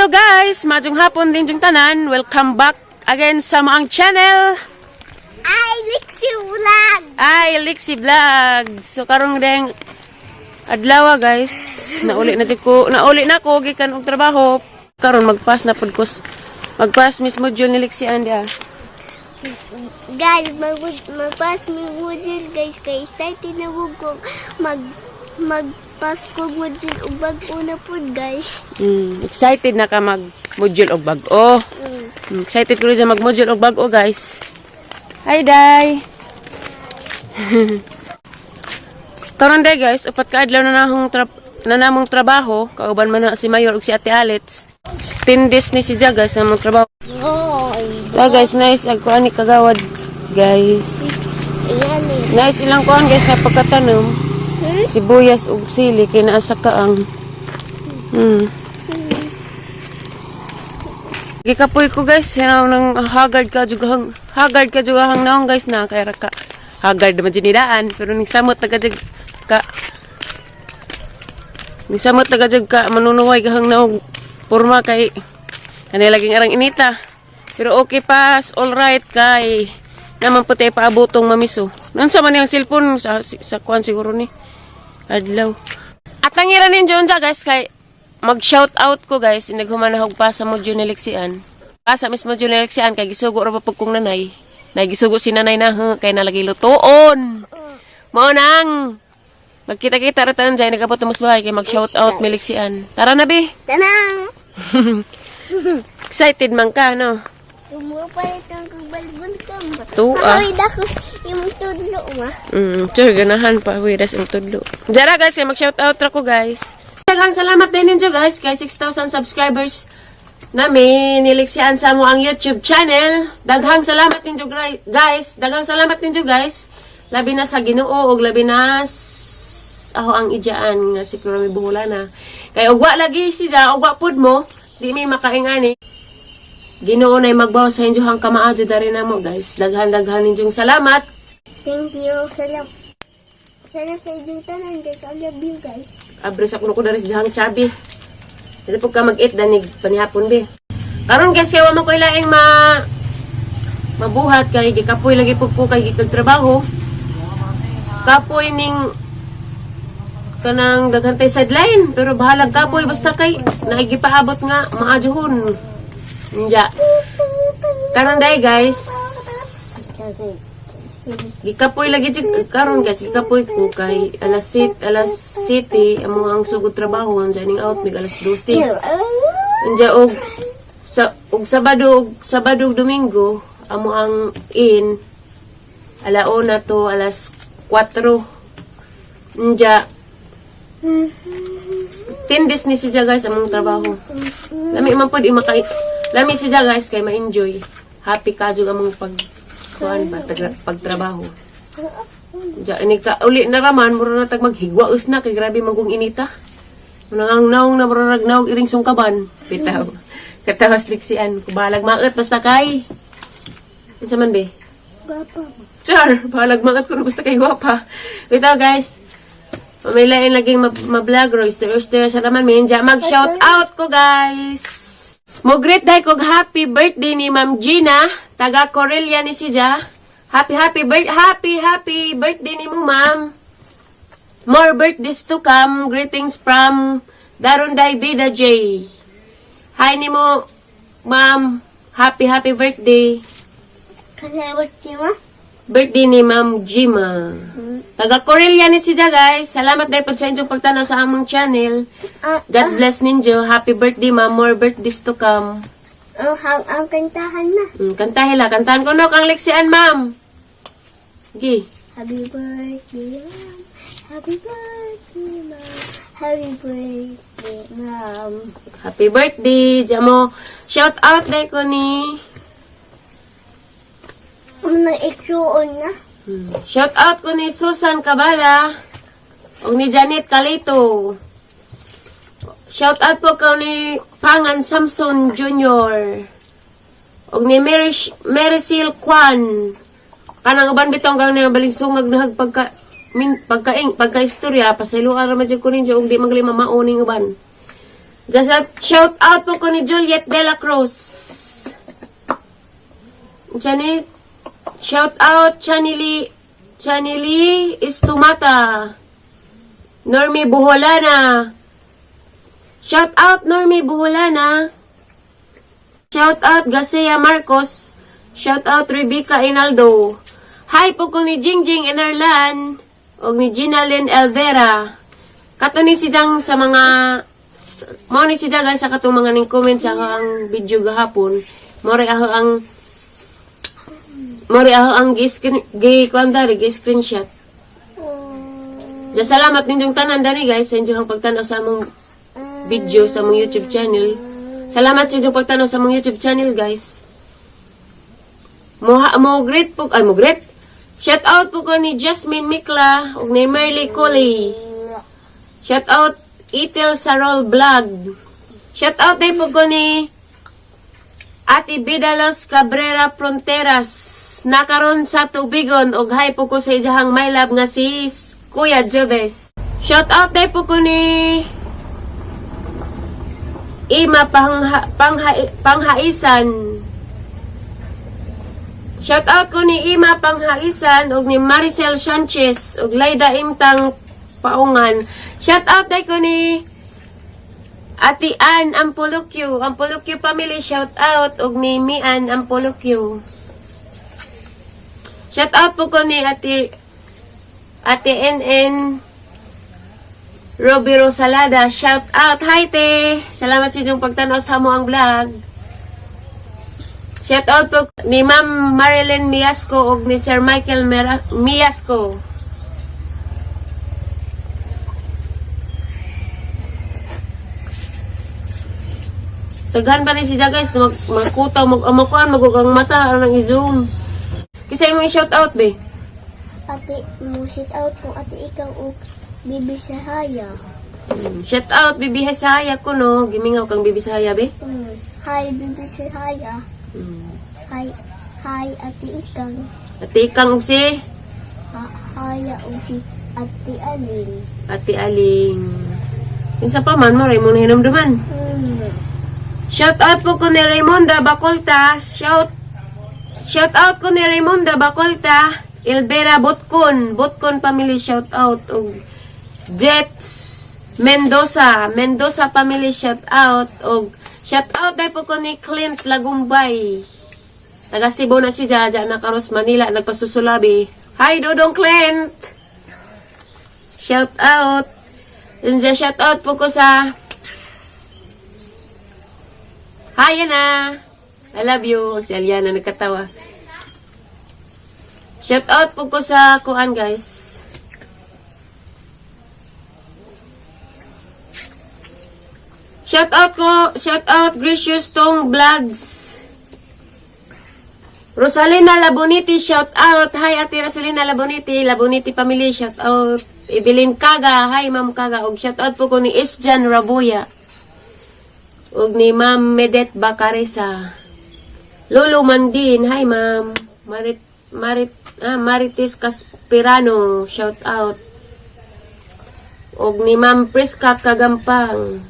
Hello guys, majong hapon din yung tanan. Welcome back again sa maang channel. Lixi Vlog. So karong deng adlaw guys, nauli na ko gikan og trabaho. Karon magpas na pud ko. Magpas mismo June ni Lixi Andia. Guys, magpas mi module guys kay started na ko magpas ko module ug bag-o na pud guys. Excited na ka mag module og bag-o. Excited ko rin sa mag module og bag-o guys. Hi Day. Karon day guys, upat ka adlaw na namong trabaho, kauban man na si Mayor ug si Ate Alex. 10 days ni si Jaga guys na magtrabaho. Guys, nice ang kuan ni kagawad guys. Nice ilang kuan guys sa pagkatanom. Sibuyas ug sili kay naa sa kaang. Gikapoy ko guys, nang hagard ka jugahang naong guys na kay ra ka. Hagard man dinidaan pero ning samot tagajag ka. Ning samot tagajag ka manunuway gahang naong porma kay kanila laging arang inita. Pero okay pas, all right kay naman puti paabotong mamiso. Nansa man yung cellphone sa kuan siguro ni adlaw. At nangira ninyo guys kay mag-shout out ko guys, naghumanahog pa sa module ni Lexian. Sa mismo module ni Lexian kay gisugo ra pa pud kong nanay. Nagisugo si nanay na kay nalagi lutoon. Mo nang magkita-kita ra tanan jay nagabot mas bahay kay mag-shout out mi Lexian. Tara na bi. Tanang. Excited man ka no? Umupa itong kabalbon ka ba? Tua. Ay, dako yung tudlo ma. Sure, ganahan pa. Wiras yung tudlo. Dara guys, mag-shoutout ra ko guys. Daghang salamat din ninyo guys. Kay 6,000 subscribers namin. Niliksian sa mo ang YouTube channel. Daghang salamat ninyo guys. Daghang salamat ninyo guys. Labi na sa Ginoo o labi na ako ang ijaan nga si Kurami Buholana. Kay ugwa lagi siya, ugwa pud mo. Di may makaingani. Ginoo na magbaw sa inyo hang kamaadyo dari na mo guys. Daghan ninyong salamat. Thank you. Salam sa inyong tanan guys. I love you guys. Abres ako dari sa hang chabi. Dito po ka mag-eat danig panihapon be. Karon guys kaya mo ko ilaing mabuhat kay gikapoy lagi po kay gikagtrabaho. Kapoy ning kanang daghan tay sideline pero bahalag kapoy basta kay naigipaabot nga maadyohon. Nya. Karon day guys. Gikapoy lagi karon guys, gikapoy ko kay alas 7 amo ang sugod trabaho ang dining out mig alas 12. Nya og Sabado ug Domingo amo ang in alauna to alas 4. Nya 10 days ni siya guys among trabaho. Lami man pud lami siya guys kay ma-enjoy. Happy ka jud among pagtrabaho. Ja ini ka uli na raman mura na tag maghigwaos na kay grabe magong inita. Nangang na mura nagnaog iring sungkaban. Bitaw. Katawas Lixian balag maot basta kay. Unsa man be? Gwapa. Char, balag maot ko basta kay gwapa. Bitaw guys. Mamilain laging ma-vlog roaster sa naman minja mag-shout out ko guys. Mo greet day kog happy birthday ni Ma'am Gina, taga Corelia ni siya. Happy birthday ni mo ma'am. More birthdays to come. Greetings from Darunday Bida J. Hi ni mo ma'am. Happy birthday. Kasabot niyo ma? Birthday ni Ma'am Gina. Taga Corelia ni siya guys. Salamat dahil po sa inyong pagtanaw sa among channel. God bless ninyo. Happy birthday ma'am. More birthdays to come. Ang kantahan na. Kantahin la. Kantahan ko no kang Lexian ma'am. Sige. Happy birthday ma'am. Happy birthday ma'am. Happy birthday ma'am. Happy birthday. Diyan mo. Shout out dahil ko ni Nag-iksuon na. shout out ko ni Susan Cabala o ni Janet Calito. Shout out po ko ni Pangan Samson Jr. o ni Marisil Kwan. Kanang uban bitong gang na balinsungag na pagka-istorya pasayloan ra man jud ko ninyo og di magali mamauning uban. Just a shout out po ko ni Juliet de la Cruz. Janet, shout out Chanili Istumata. Normie Buholana. Shout out Normie Buholana. Shout out Gasea Marcos. Shout out Rebecca Inaldo. Hi po ko ni Jingjing Enerlan o ni Ginalyn Elvera. Kato ni sidang sa mga mao ni sida guys sa katong mga ning comment sa ang video gahapon. Mori aho ang gi-screenshot. Ja salamat ninyong tanan dani guys sa inyong pagtanaw sa among video sa among YouTube channel. Salamat sa inyong pagtanaw sa among YouTube channel guys. Mo greet. Shout out po ko ni Jasmine Mikla ug ni Merly Coley. Shout out Itel Sarol Vlog. Shout out din po ko ni Ate Bidalos Cabrera Fronteras. Nakaron sa Tubigon ug hi po ko sa ijahang my love nga si Kuya Jobes. Shout out din po ko ni Ima Panghaisan. Shout out ko ni Ima Panghaisan ug ni Maricel Sanchez ug Laida Imtang Paungan. Shout out day ko ni Ate Ann Ampolokyo family shout out ug ni Mian Ampolokyo. Shout out po ko ni Ate NN Robbie Rosalada. Shout out hi te. Salamat sa inyong pagtanaw sa mo ang vlog. Shout out po ni Ma'am Marilyn Miasco ug ni Sir Michael Miasco. Taghan pa ni siya guys, magkutaw, magugang mata, anong i-zoom. Kasi mo i-shout out be? Ate, mo shout out kung ate ikaw o Bibi Sahaya. Shout out, Bibi Sahaya ko no. Gimingaw kang Bibi Sahaya be? Hi, Bibi Sahaya. Hi, ate ikang. Ate ikang si? Haya o si ate Aling. Ate Aling. Kinsa pa man mo, Raymond hinumduman. Shout out po ko ni Raymonda Bacolta. Shout out ko ni Raymonda Bacolta. Elvera Botkon family shout out. Og Jets Mendoza family shout out. Og shout out dahil po ko ni Clint Lagumbay. Taga Cebu na si Jaja na Karos Manila. Nagpasusulabi. Hi Dodong Clint. Shout out. And shout out po ko sa hi, Yana! I love you. Si Aliana nagkatawa. Shout out po ko sa kuan guys. Shout out Gracious Tong Vlogs. Rosalina Laboniti, shout out. Hi Ate Rosalina Laboniti family, shout out. Evelyn Kaga, hi Ma'am Kaga. Og shout out po ko ni Isjan Rabuya. Og ni Ma'am Medet Bacaresa. Lolo Mandin, hi Ma'am. Maritis Caspirano, shout out. Og ni Ma'am Priska Kagampang.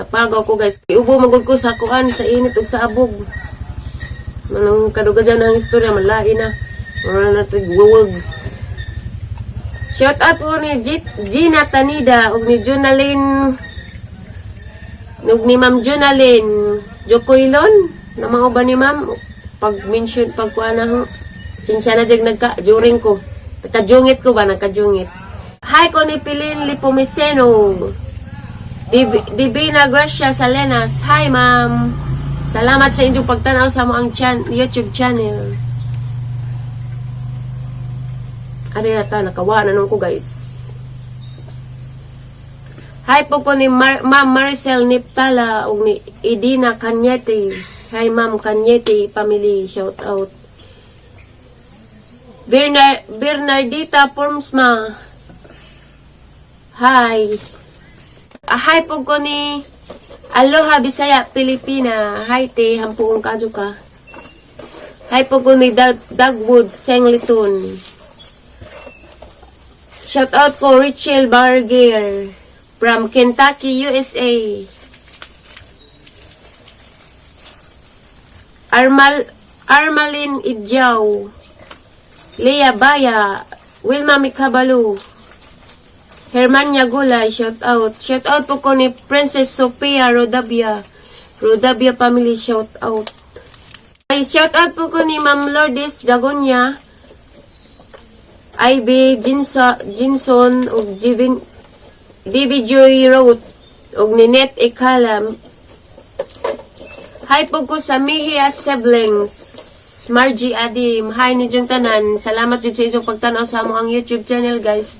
Napagaw ko guys. Iubo magod ko sa kuan sa init ug sa abog. Manang kadugajan ang istorya malain na. Wala na tigwawag. Shout out po ni Gina Tanida og ni Junalyn Nung ni Ma'am Junalyn Jokoylon, namao ba ni Ma'am? Pag-mention, pagkuha na ho. Sinsya na dyan nagka-juring ko. Nagka-jungit ko ba? Nagka-jungit. Hi ko ni Pilin Lipomiceno. Divina Gracia Salenas. Hi Ma'am. Salamat sa inyong pagtanaw sa mga YouTube channel. Ano yata, nakawa na nung ko guys. Hi po ko ni Ma'am Maricel Niptala o ni Edina Cañete. Hi Ma'am Cañete family, shout out. Bernardita Formsma. Hi. Hi po ko ni Aloha Bisaya Pilipina. Hi te, hampuong kadyo ka. Hi po ko ni Dagwood Sengliton. Shout out ko Richel Barger from Kentucky, USA. Armalin Idjaw, Lea Baya, Wilma Mikabalu, Hermania Gulay, shout out. Shout out po ko ni Princess Sophia Rodabia. Rodabia family, shout out. Ay, shout out po ko ni Ma'am Lourdes Jagonya, IB Jinson, ug DB Joy Road, ug Ninette Ikalam. Hi po ko sa Mihia Siblings, Margie Adim. Hi ni Jung tanan. Salamat jud sa inyong pagtanaw sa among YouTube channel, guys.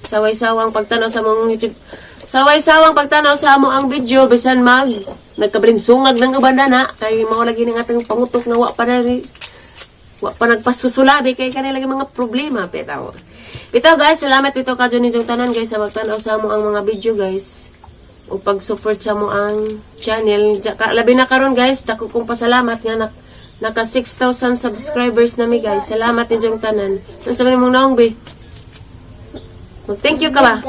Saway-sawang pagtanaw sa among YouTube. Saway-sawang pagtanaw sa among video bisan nagkabring sungag ng kabandana kay mao lagi ning atong pangutok nga wa pa nagpasusulabi kay kanila lagi mga problema pitaw. Pitaw guys, salamat pitaw kadto ni Jung tanan guys sa pagtanaw sa among mga video guys. O pag-support sa mo ang channel. Labi na karon guys, dako kong pasalamat nga naka 6,000 subscribers na mi guys. Salamat ni Jung tanan. Unsa man imong naong be? Thank you ka ba?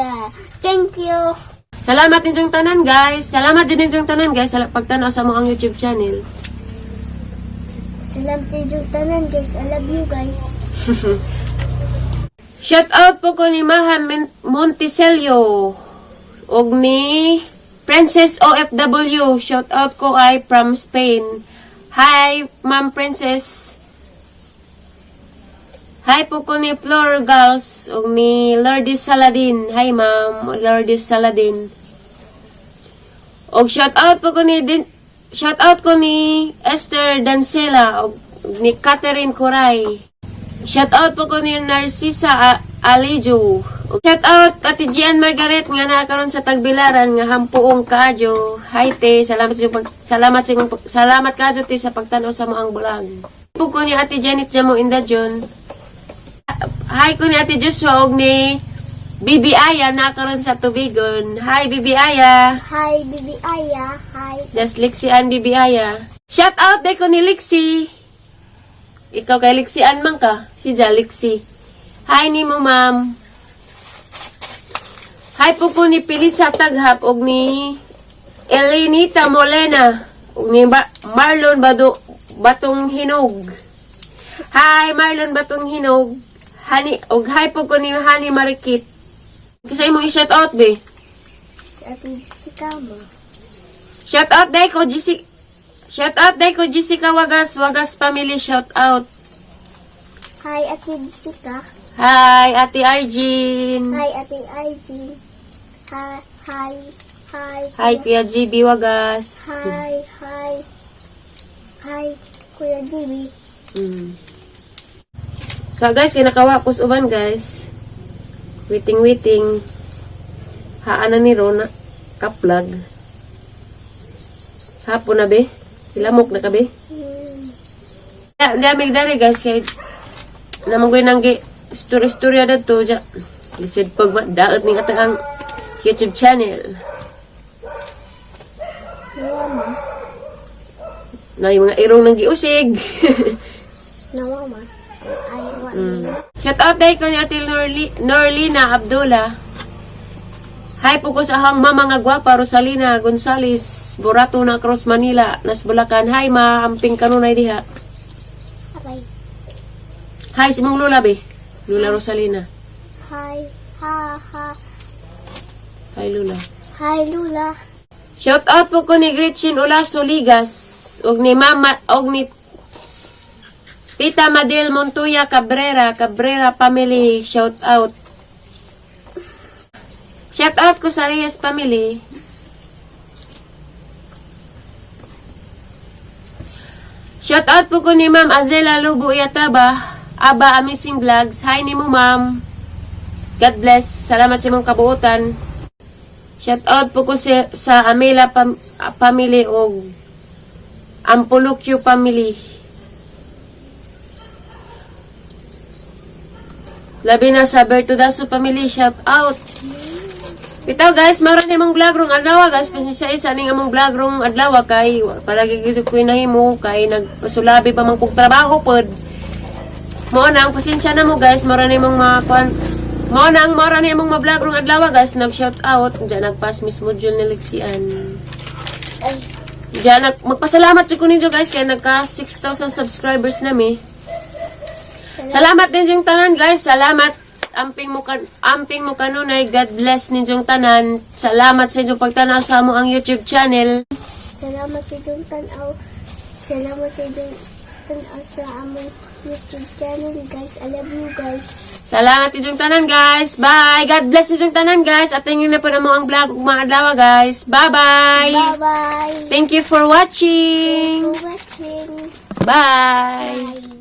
Thank you. Salamat din yung tanan guys. Salamat din yung tanan guys sa pagtanaw sa mga YouTube channel. Salamat din yung tanan guys. I love you guys. Shout out po ko ni Maha Monticelio og ni Princess OFW. Shout out ko ay from Spain. Hi, Ma'am Princess. Hi po ko ni Flor Gals o ni Lourdes Saladin. Hi ma'am, Lourdes Saladin. Og shout out po ko ni Esther Dancela o ni Catherine Coray. Shout out po ko ni Narcisa Alijo. Shout out Ate Gian Margaret nga nakaroon sa Tagbilaran nga hampuong kaadyo. Hi te, salamat kaadyo te sa pagtanaw sa moang bulag. Po ko ni Ate Janet Jamo Indajon. Hi ko ni Ate Joshua og ni Bibi Aya nakaroon sa Tubigon. Hi Bibi Aya. Hi Bibi Aya. Hi. Das Lixie and Bibi Aya. Shout out day ko ni Lixie. Ikaw kay Lixie an man ka? Si Ja Lixie. Hi ni mo ma'am. Hi po ko ni Pilisa Taghap og ni Elenita Molena og ni Marlon Batong Hinog. Hi Marlon Batong Hinog. Hani, og hi po ko ni Hani Marikit. Kasi mo i-shout out be. Ate Jessica mo. Shout out day ko Jessica. Shout out day ko Jessica Wagas family shout out. Hi Ate Jessica. Hi Ate Arjin. Hi Ate Arjin. Hi. Hi Kuya GB Wagas. Hi. Hi Kuya Jibi. So guys, kinakawa kus uban guys. Waiting. Haan na ni Rona. Kaplag. Hapon na be. Ilamok na ka be. Damig dari guys. Kaya namanggoy nang story na to. Lisod pag daot ning atang YouTube channel. Nawama. Na yung mga irong nang giusig. Nawama. Shout out day ko ni Ate Norlina Abdullah. Hi po ko sa ahang mama nga gwapa Rosalina Gonzales Burato na Cross Manila nas Bulacan. Hi ma, amping kanunay diha. Aray. Hi si mong lula be. Lula Rosalina. Hi. Hi lula. Hi Lula. Shout out po ko ni Gretchen Olaso Ligas og ni mama og ni Tita Madel Montoya Cabrera family, shout out. Shout out ko sa Reyes family. Shout out po ko ni Ma'am Azela Lubo Yataba, Aba Amazing Vlogs. Hi ni mo ma'am. God bless. Salamat sa imong kabuotan. Shout out po ko sa Amela family o Ampulukyo family. Labi na sa Bertudaso family, shout out. Ito guys, maron namang vlog rong adlaw guys, kasi sa isa ning among vlog rong adlaw kay palagi gyud ko nahimo kay nagpasulabi pa man kog trabaho pod. Mao nang pasensya na mo guys, maron namang maron namang ma-vlog rong adlaw guys, nag shout out diyan nagpass miss module ni Lexian. Ay. Diyan, magpasalamat ko ninyo guys, kaya nagka 6,000 subscribers nami. Salamat din yung tanan guys, salamat. Amping mo kanunay, God bless ninyong tanan. Salamat sa inyong pagtanaw sa among ang YouTube channel. Salamat sa inyong tanaw. Salamat sa inyong tanaw sa among YouTube channel, guys. I love you, guys. Salamat inyong tanan guys. Bye. God bless inyong tanan guys. At tingin na po na mo ang vlog ug mga adlaw guys. Bye-bye. Bye-bye. Thank you for watching. For watching. Bye. Bye.